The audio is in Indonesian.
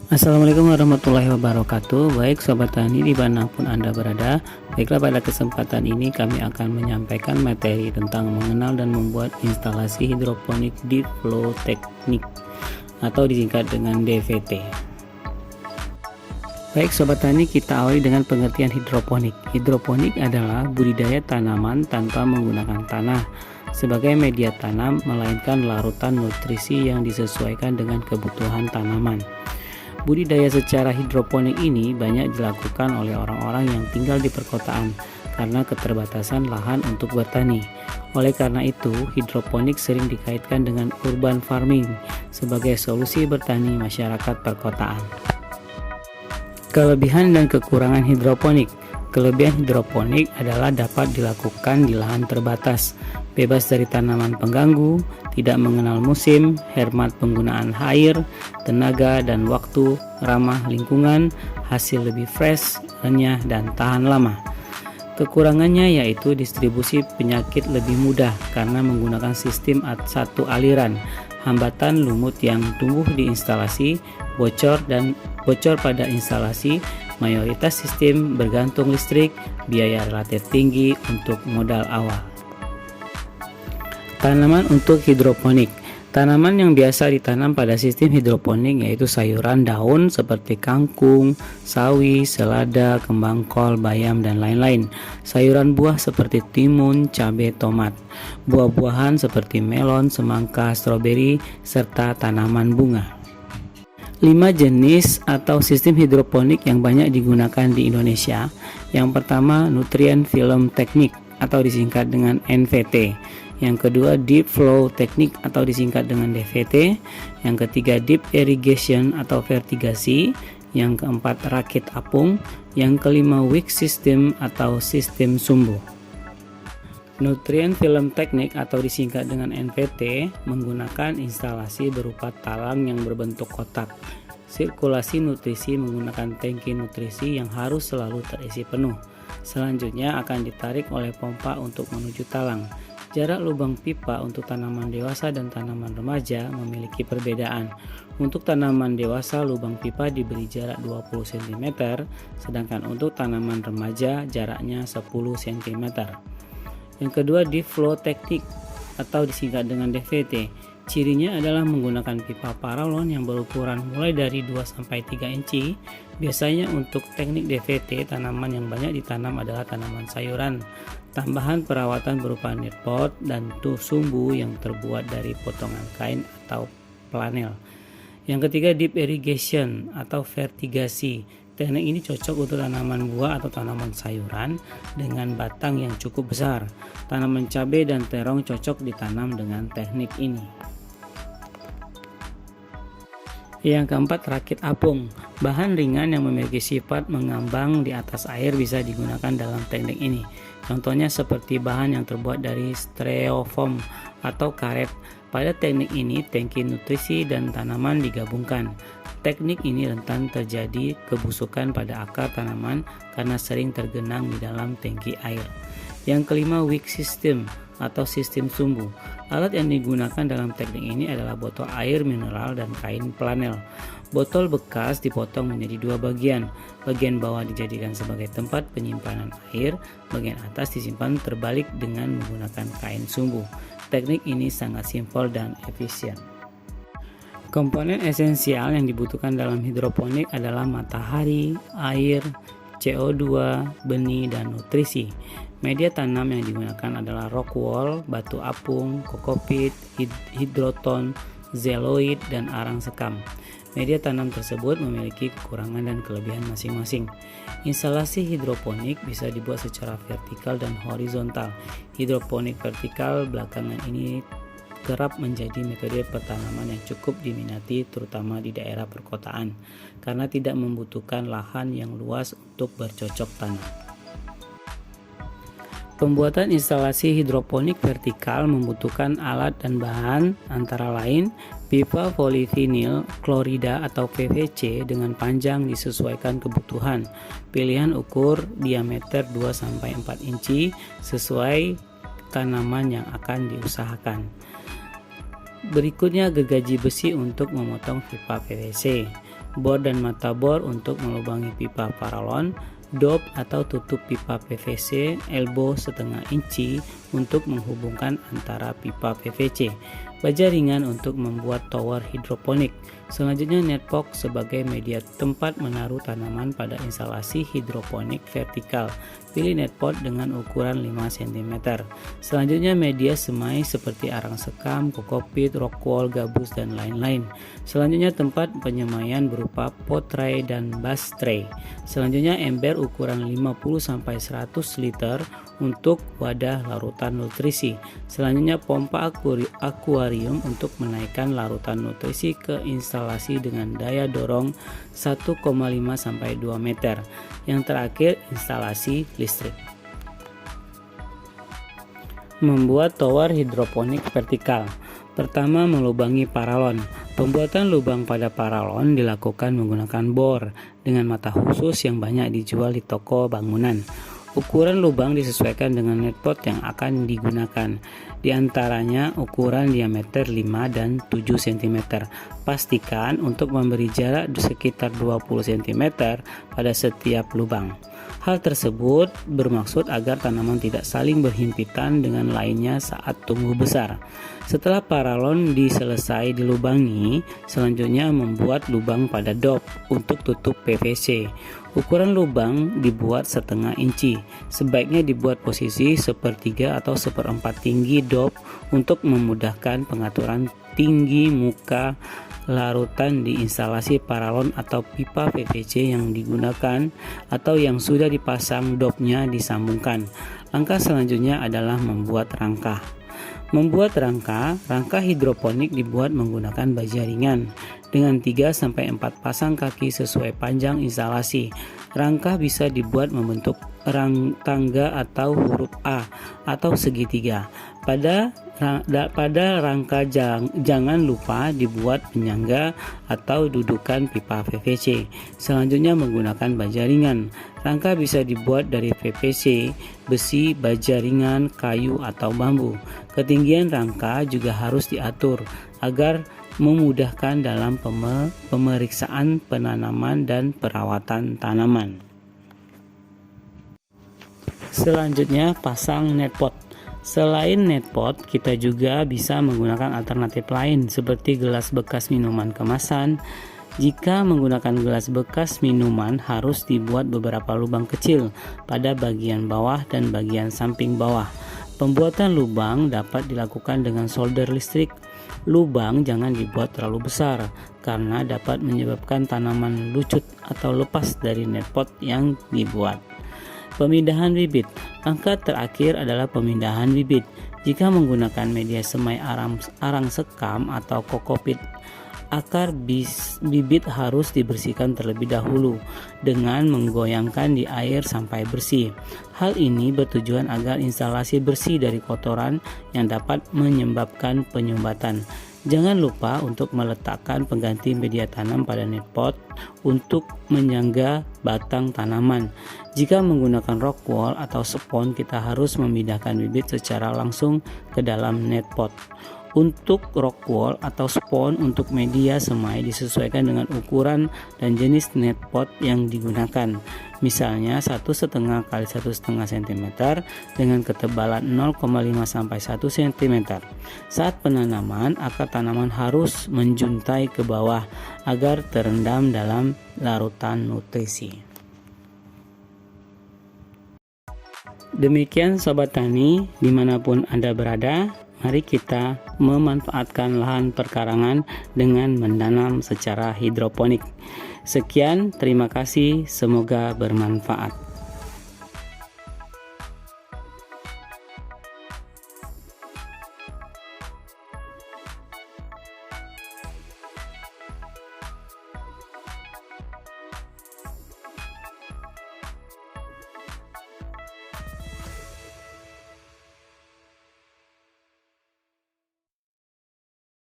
Assalamualaikum warahmatullahi wabarakatuh. Baik Sobat Tani dimanapun Anda berada, baiklah pada kesempatan ini kami akan menyampaikan materi tentang mengenal dan membuat instalasi hidroponik Deep Flow Technique atau disingkat dengan DVT. Baik Sobat Tani, kita awali dengan pengertian hidroponik. Hidroponik adalah budidaya tanaman tanpa menggunakan tanah sebagai media tanam, melainkan larutan nutrisi yang disesuaikan dengan kebutuhan tanaman. Budidaya secara hidroponik ini banyak dilakukan oleh orang-orang yang tinggal di perkotaan karena keterbatasan lahan untuk bertani. Oleh karena itu, hidroponik sering dikaitkan dengan urban farming sebagai solusi bertani masyarakat perkotaan. Kelebihan dan kekurangan hidroponik. Kelebihan hidroponik adalah dapat dilakukan di lahan terbatas, bebas dari tanaman pengganggu, tidak mengenal musim, hemat penggunaan air, tenaga, dan waktu, ramah lingkungan, hasil lebih fresh, renyah, dan tahan lama. Kekurangannya yaitu distribusi penyakit lebih mudah karena menggunakan sistem satu aliran, hambatan lumut yang tumbuh di instalasi, bocor pada instalasi, mayoritas sistem bergantung listrik, biaya relatif tinggi untuk modal awal. Tanaman untuk hidroponik. Tanaman yang biasa ditanam pada sistem hidroponik yaitu sayuran daun seperti kangkung, sawi, selada, kembang kol, bayam, dan lain-lain. Sayuran buah seperti timun, cabai, tomat. Buah-buahan seperti melon, semangka, stroberi, serta tanaman bunga. 5 jenis atau sistem hidroponik yang banyak digunakan di Indonesia. Yang pertama, Nutrient Film Technique atau disingkat dengan NVT. Yang kedua, Deep Flow Technique atau disingkat dengan DVT. Yang ketiga, Deep Irrigation atau vertigasi. Yang keempat, rakit apung. Yang kelima, Wick System atau sistem sumbu. Nutrient Film Technique atau disingkat dengan NVT menggunakan instalasi berupa talang yang berbentuk kotak. Sirkulasi nutrisi menggunakan tangki nutrisi yang harus selalu terisi penuh. Selanjutnya akan ditarik oleh pompa untuk menuju talang. Jarak lubang pipa untuk tanaman dewasa dan tanaman remaja memiliki perbedaan. Untuk tanaman dewasa, lubang pipa diberi jarak 20 cm, sedangkan untuk tanaman remaja jaraknya 10 cm. Yang kedua, Deep Flow Technique atau disingkat dengan DVT. Cirinya adalah menggunakan pipa paralon yang berukuran mulai dari 2-3 inci. Biasanya untuk teknik DVT, tanaman yang banyak ditanam adalah tanaman sayuran. Tambahan perawatan berupa net pot dan sumbu yang terbuat dari potongan kain atau planel. Yang ketiga, Deep Irrigation atau vertigasi. Teknik ini cocok untuk tanaman buah atau tanaman sayuran dengan batang yang cukup besar. Tanaman cabai dan terong cocok ditanam dengan teknik ini. Yang keempat, rakit apung. Bahan ringan yang memiliki sifat mengambang di atas air bisa digunakan dalam teknik ini. Contohnya seperti bahan yang terbuat dari styrofoam atau karet. Pada teknik ini, tangki nutrisi dan tanaman digabungkan. Teknik ini rentan terjadi kebusukan pada akar tanaman karena sering tergenang di dalam tangki air. Yang kelima, Wick System atau sistem sumbu. Alat yang digunakan dalam teknik ini adalah botol air mineral dan kain planel. Botol bekas dipotong menjadi 2 bagian. Bagian bawah dijadikan sebagai tempat penyimpanan air, bagian atas disimpan terbalik dengan menggunakan kain sumbu. Teknik ini sangat simpel dan efisien. Komponen esensial yang dibutuhkan dalam hidroponik adalah matahari, air, CO2, benih, dan nutrisi. Media tanam yang digunakan adalah rock wool, batu apung, kokopit, hidroton, zeoloid, dan arang sekam. Media tanam tersebut memiliki kekurangan dan kelebihan masing-masing. Instalasi hidroponik bisa dibuat secara vertikal dan horizontal. Hidroponik vertikal belakangan ini kerap menjadi metode pertanaman yang cukup diminati terutama di daerah perkotaan karena tidak membutuhkan lahan yang luas untuk bercocok tanam. Pembuatan instalasi hidroponik vertikal membutuhkan alat dan bahan antara lain pipa polivinil klorida atau PVC dengan panjang disesuaikan kebutuhan. Pilihan ukur diameter 2-4 inci sesuai tanaman yang akan diusahakan. Berikutnya gergaji besi untuk memotong pipa PVC. bor dan mata bor untuk melubangi pipa paralon, dop atau tutup pipa PVC elbow setengah inci untuk menghubungkan antara pipa PVC, baja ringan untuk membuat tower hidroponik. Selanjutnya netpot sebagai media tempat menaruh tanaman pada instalasi hidroponik vertikal. Pilih netpot dengan ukuran 5 cm. Selanjutnya media semai seperti arang sekam, kokopit, rockwool, gabus, dan lain-lain. Selanjutnya tempat penyemaian berupa pot tray dan bus tray. Selanjutnya ember ukuran 50-100 liter untuk wadah larutan nutrisi. Selanjutnya pompa akuarium untuk menaikkan larutan nutrisi ke instalasi dengan daya dorong 1,5-2 meter. Yang terakhir, instalasi listrik. Membuat tower hidroponik vertikal. Pertama, melubangi paralon. Pembuatan lubang pada paralon dilakukan menggunakan bor dengan mata khusus yang banyak dijual di toko bangunan. Ukuran lubang disesuaikan dengan netpot yang akan digunakan. Di antaranya ukuran diameter 5 dan 7 cm. Pastikan untuk memberi jarak sekitar 20 cm pada setiap lubang. Hal tersebut bermaksud agar tanaman tidak saling berhimpitan dengan lainnya saat tumbuh besar. Setelah paralon selesai dilubangi, selanjutnya membuat lubang pada dop untuk tutup PVC. Ukuran lubang dibuat setengah inci. Sebaiknya dibuat posisi sepertiga atau seperempat tinggi dop untuk memudahkan pengaturan tinggi muka larutan di instalasi paralon atau pipa PVC yang digunakan atau yang sudah dipasang dopnya disambungkan. Langkah selanjutnya adalah membuat rangka. Membuat rangka hidroponik dibuat menggunakan baja ringan dengan 3-4 pasang kaki sesuai panjang instalasi. Rangka bisa dibuat membentuk tangga atau huruf A atau segitiga. Pada rangka jangan lupa dibuat penyangga atau dudukan pipa PVC. Selanjutnya menggunakan baja ringan. Rangka bisa dibuat dari PVC, besi, baja ringan, kayu, atau bambu. Ketinggian rangka juga harus diatur agar memudahkan dalam pemeriksaan penanaman dan perawatan tanaman. Selanjutnya, pasang netpot. Selain netpot, kita juga bisa menggunakan alternatif lain seperti gelas bekas minuman kemasan. Jika menggunakan gelas bekas minuman, harus dibuat beberapa lubang kecil pada bagian bawah dan bagian samping bawah. Pembuatan lubang dapat dilakukan dengan solder listrik. Lubang jangan dibuat terlalu besar karena dapat menyebabkan tanaman lucut atau lepas dari netpot yang dibuat. Pemindahan bibit. Langkah terakhir adalah pemindahan bibit. Jika menggunakan media semai arang sekam atau kokopit, akar bibit harus dibersihkan terlebih dahulu dengan menggoyangkan di air sampai bersih. Hal ini bertujuan agar instalasi bersih dari kotoran yang dapat menyebabkan penyumbatan. Jangan lupa untuk meletakkan pengganti media tanam pada netpot untuk menyangga batang tanaman. Jika menggunakan rockwool atau spon, kita harus memindahkan bibit secara langsung ke dalam netpot. Untuk rockwool atau spon untuk media semai disesuaikan dengan ukuran dan jenis netpot yang digunakan. Misalnya 1,5 x 1,5 cm dengan ketebalan 0,5-1 cm. Saat penanaman, akar tanaman harus menjuntai ke bawah agar terendam dalam larutan nutrisi. Demikian Sobat Tani, dimanapun Anda berada, mari kita memanfaatkan lahan perkarangan dengan menanam secara hidroponik. Sekian, terima kasih, semoga bermanfaat.